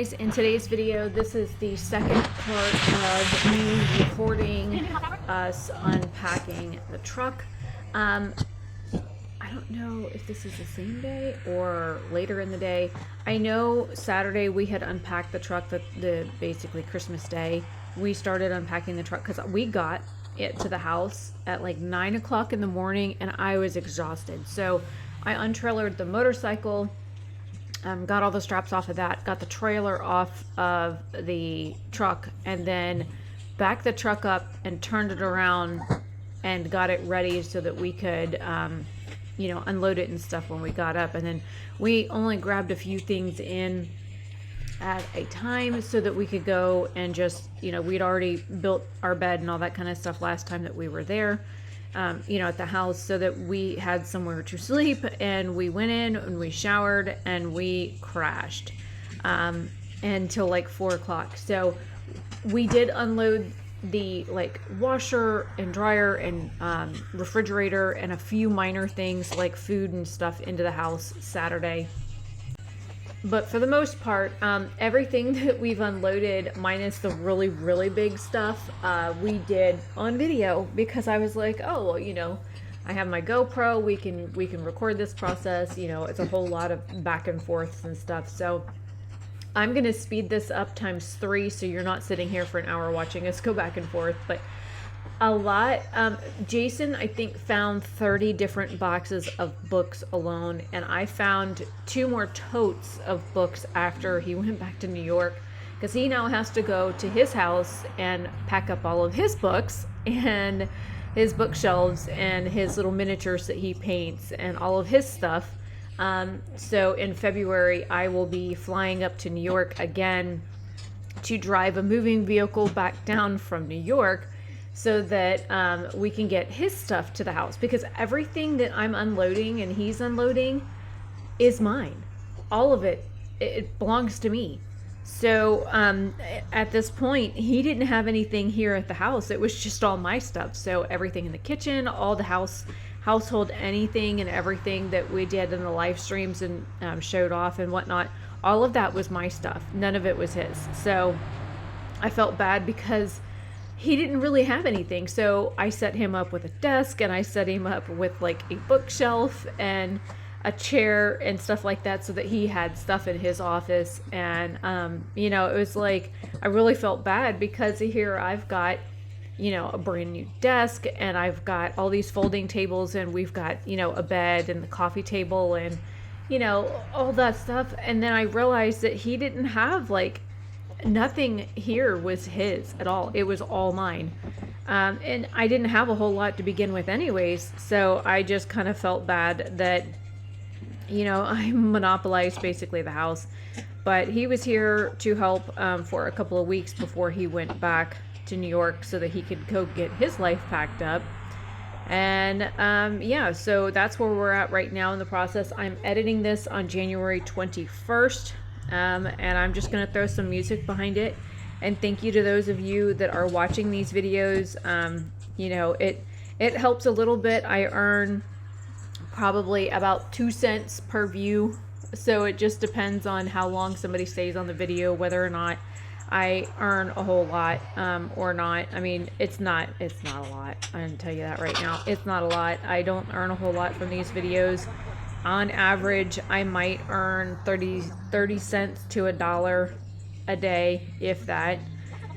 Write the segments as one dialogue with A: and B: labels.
A: guys, in today's video, this is the second part of me recording us unpacking the truck. I don't know if this is the same day or later in the day. I know Saturday we had unpacked the truck, the basically Christmas Day. We started unpacking the truck because we got it to the house at like 9 o'clock in the morning and I was exhausted. So I untrailered the motorcycle, got all the straps off of that, got the trailer off of the truck, and then backed the truck up and turned it around and got it ready so that we could, unload it and stuff when we got up. And then we only grabbed a few things in at a time so that we could go and just, we'd already built our bed and all that kind of stuff last time that we were there. At the house, so that we had somewhere to sleep. And we went in and we showered and we crashed until like 4 o'clock. So we did unload the washer and dryer and refrigerator and a few minor things like food and stuff into the house Saturday. But for the most part, everything that we've unloaded, minus the really, really big stuff, we did on video because I was like, oh, well, I have my GoPro. We can record this process. It's a whole lot of back and forths and stuff. So I'm going to speed this up times 3 so you're not sitting here for an hour watching us go back and forth. But a lot. Jason, I think, found 30 different boxes of books alone, and I found 2 more totes of books after he went back to New York, because he now has to go to his house and pack up all of his books and his bookshelves and his little miniatures that he paints and all of his stuff. So in February, I will be flying up to New York again to drive a moving vehicle back down from New York, so that we can get his stuff to the house, because everything that I'm unloading and he's unloading is mine. All of it belongs to me. So at this point, he didn't have anything here at the house. It was just all my stuff. So everything in the kitchen, all the household, anything and everything that we did in the live streams and showed off and whatnot, all of that was my stuff. None of it was his. So I felt bad because he didn't really have anything. So I set him up with a desk, and I set him up with like a bookshelf and a chair and stuff like that, so that he had stuff in his office. And it was like, I really felt bad because here I've got a brand new desk, and I've got all these folding tables, and we've got a bed and the coffee table and all that stuff. And then I realized that he didn't have nothing here was his at all. It was all mine. And I didn't have a whole lot to begin with anyways. So I just kind of felt bad that, I monopolized basically the house. But he was here to help for a couple of weeks before he went back to New York so that he could go get his life packed up. And so that's where we're at right now in the process. I'm editing this on January 21st. And I'm just going to throw some music behind it. And thank you to those of you that are watching these videos. It helps a little bit. I earn probably about 2 cents per view. So it just depends on how long somebody stays on the video, whether or not I earn a whole lot or not. I mean, it's not a lot. I'm going to tell you that right now. It's not a lot. I don't earn a whole lot from these videos. On average, I might earn 30 cents to $1 a day, if that.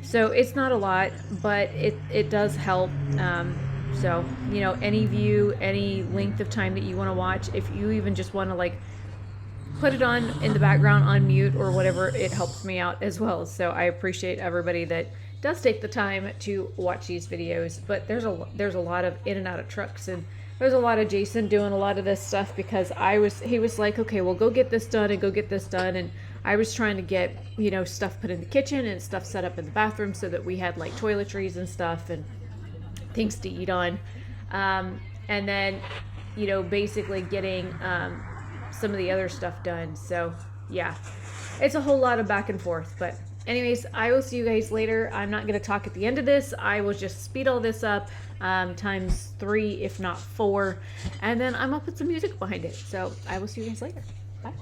A: So it's not a lot, but it does help. So, any view, any length of time that you want to watch, if you even just want to put it on in the background on mute or whatever, it helps me out as well. So I appreciate everybody that does take the time to watch these videos. But there's a lot of in and out of trucks, and there's a lot of Jason doing a lot of this stuff because he was like, okay, well, go get this done and go get this done. And I was trying to get, stuff put in the kitchen and stuff set up in the bathroom so that we had toiletries and stuff and things to eat on. And then, basically getting some of the other stuff done. So yeah, it's a whole lot of back and forth. But anyways, I will see you guys later. I'm not going to talk at the end of this. I will just speed all this up times 3, if not 4. And then I'm going to put some music behind it. So I will see you guys later. Bye.